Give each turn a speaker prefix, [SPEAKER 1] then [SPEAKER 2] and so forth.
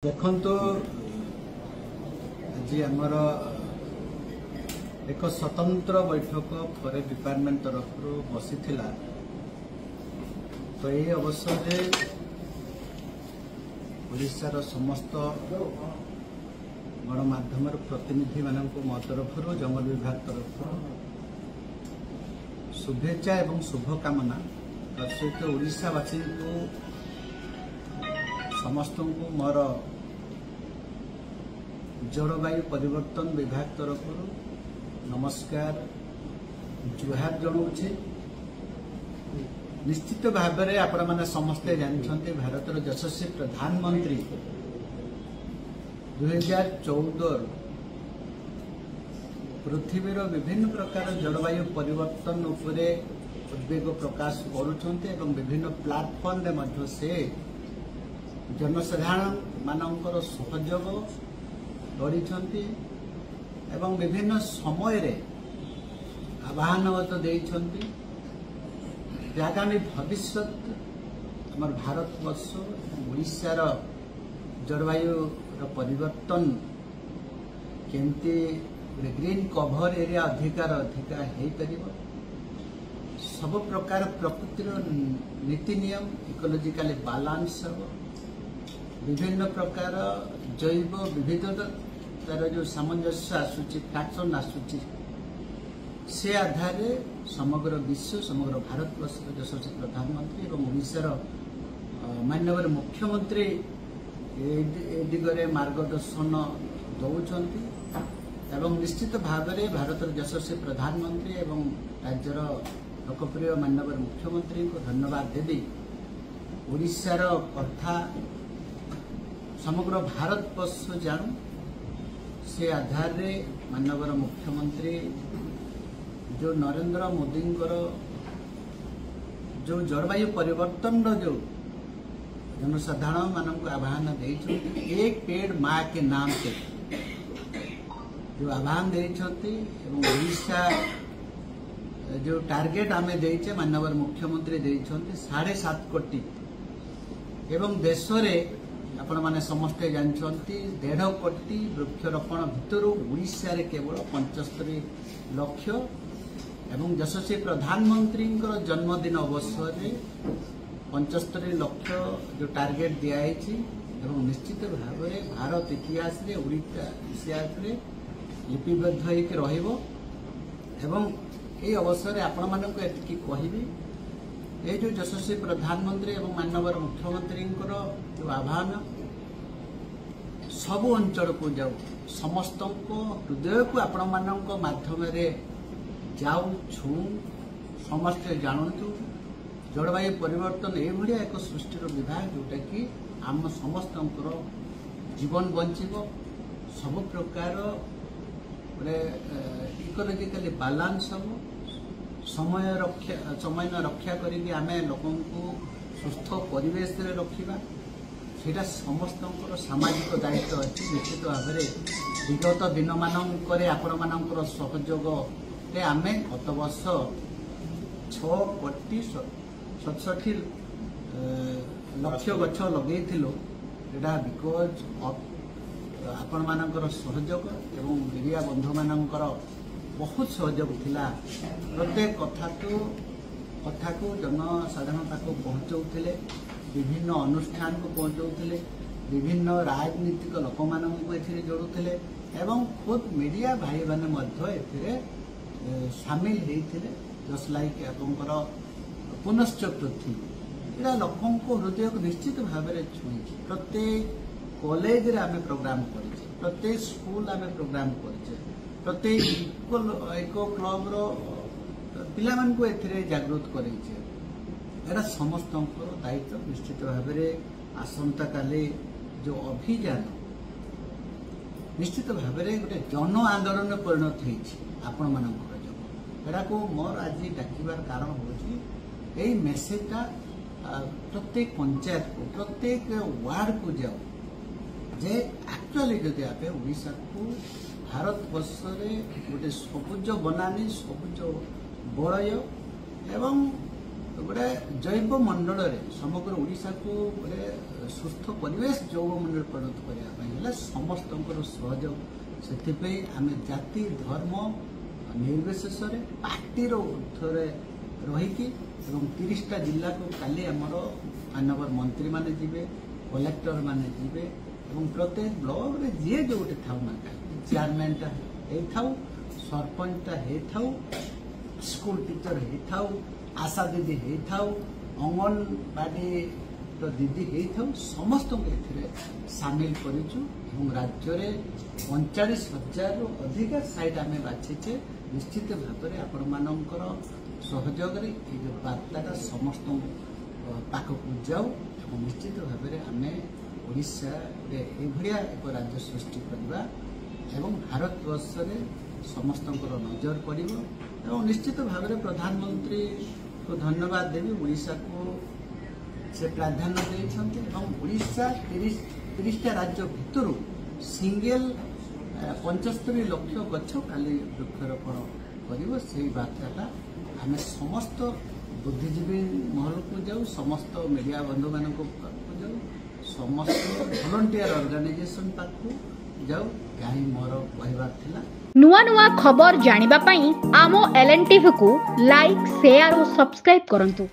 [SPEAKER 1] देखो जी आमर एक स्वतंत्र बैठक फॉरेस्ट डिपार्टमेंट तरफ बसी तो ये अवसर में ओडिशार समस्त गणमाध्यम प्रतिनिधि मान मो तरफ जंगल विभाग तरफ शुभेच्छा एवं शुभकामना सहित ओडिशावासी को समस्त को मोर जलवायु परिवर्तन विभाग तरफ नमस्कार जुहार जनाऊे। निश्चित भाव में आपण मैंने समस्ते जानते भारतर यशस्वी प्रधानमंत्री 2014 पृथ्वीर विभिन्न प्रकार जलवायु परिवर्तन उपरे उद्वेग प्रकाश करुछन्ते एवं विभिन्न प्लाटफर्म रे से जनसाधारण मानकर सहयोग करिछन्ति एवं विभिन्न समय रे आह्वान देइछन्ति आगामी भविष्य आम भारतवर्ष ओडिशार जलवायु परिवर्तन केमती ग्रीन कभर एरिया अधिकार अधिका हो पार सब प्रकार प्रकृतिर नीति नियम इकोलॉजिकल बैलेंस विभिन्न प्रकार जैव विविधतार जो सामंजस्य आसूची फैक्शन आसूची से आधार समग्र विश्व समग्र भारतवर्ष यशस्वी प्रधानमंत्री एवं ओडिशार माननीय मुख्यमंत्री दिगरे मार्गदर्शन दौरान एवं निश्चित भाव में भारत यशस्वी प्रधानमंत्री एवं राज्यर लोकप्रिय माननीय मुख्यमंत्री को धन्यवाद देवी ओडिशार कथा समग्र भारतवर्ष जानू से आधार रे माननीय मुख्यमंत्री जो नरेंद्र मोदी जो जलवायु परिवर्तन जो जनसाधारण मान को आह्वान देते एक पेड़ माँ के नाम से जो आह्वान देते ओडिशा जो टार्गेट आम देचे माननीय मुख्यमंत्री देते 7.5 कोटी एवं देश में आपण माने समस्ते जानते 1.5 कोटी वृक्षरोपण भितर ओडिशा रे केवल 75 लाख एवं यशस्वी प्रधानमंत्री जन्मदिन अवसर में 75 लाख जो टार्गेट दिखाई एवं निश्चित भाव में भारत इतिहास रे ओडिशा इतिहास रे लिपिबद्ध होकर रहिबो एवं ये अवसर में आपण मानक एतिकी कहबी ये जो यशस्वी प्रधानमंत्री एवं माननीय मुख्यमंत्री जो आह्वान सबु अंचल को जाऊ समस्त हृदय को आपण मानक माध्यम जाऊ छू समस्ते जानतु जलवायु परिवर्तन ये भाया एक सृष्टिर विभाग जोटा कि आम समस्त जीवन बंचब सब प्रकार इकोलॉजिकल बैलेंस हम समय रक्षा करके आम लोक सुस्थ परिवेश रे रखा सेटा समस्त सामाजिक दायित्व अच्छी निश्चित भाव में विगत दिन मानक आपण मान सहयोग आम गत वर्ष 6 कोटी 67 लक्ष गछ लगे बिकज आपण मानकर सहयोग एवं मीडिया बंधु मानकर बहुत सहयोग थिला प्रत्येक कथा को जनसाधारण को पहुँचाऊे विभिन्न अनुष्ठान को पहुँचाऊे विभिन्न राजनीतिक लोक मान जोड़ुले एवं खुद मीडिया भाई मैंने सामिल होते जस्ट लाइक आपंकर पुनश्च पृथ्वी यहाँ लोकों को हृदय को निश्चित भाव में छुई प्रत्येक कॉलेज रे आमे प्रोग्राम करें प्रत्येक स्कूल आमे प्रोग्राम करें प्रत्येक इको क्लब पिला को एथिरे जागृत करें समस्त दायित्व निश्चित भाव में आसंता काले जो अभियान निश्चित भाव में गोटे जन आंदोलन परिणत होपण माना को मोर आज डाकिबार कारण हूँ यही मेसेजटा प्रत्येक पंचायत को प्रत्येक वार्ड को जाओ जे एक्चुअली जदि आप ओडिशा को भारतवर्ष में गोटे सबुज बनानी सबुज बलय एवं गोटे जैव मंडल समग्र ओडिशा को गोटे सुस्थ परिवेश जैव मंडल परिणत करने समस्त सहयोग से आम जाति धर्म निर्विशेष पार्टीर ऊर्ध्वे रहीकि 30टा जिला को काली आमर मानवर मंत्री माने जीवे कलेक्टर माने जीवे प्रत्येक ब्लॉक रे जी जो गोटे था चेयरमैनटा हो सरपंचटा हो स्कूल टीचर हो आशा दीदी हो अंगनवाड़ी दीदी हो समस्त सामिल करूँ राज्य में 39,000 रु अधिक साइट आम बाछीचे निश्चित भाव में आपण सहयोग जो बार्ताटा समस्त पाखक जाऊ निश्चित भाव में आम ओडिशा एभलिया एक राज्य सृष्टि करवा एवं भारतवर्ष में समस्त नजर पड़ो निश्चित भाव में प्रधानमंत्री को धन्यवाद देवी ओडिशा को से प्राधान्य देते ओडिशा 30टा राज्य भितर सिंगल 75 लाख गछ काली वृक्षारोपण कर से बार्ताटा आम समस्त बुद्धिजीवी महल को जाऊ समस्त मीडिया बंधु मान जाऊ समस्त वॉलंटियर ऑर्गेनाइजेशन पाखु जाऊ या मोर कहबार थिला।
[SPEAKER 2] नुआ नुआ खबर जानिबा पई आमो LN टीवी को लाइक शेयर और सब्सक्राइब करंतु।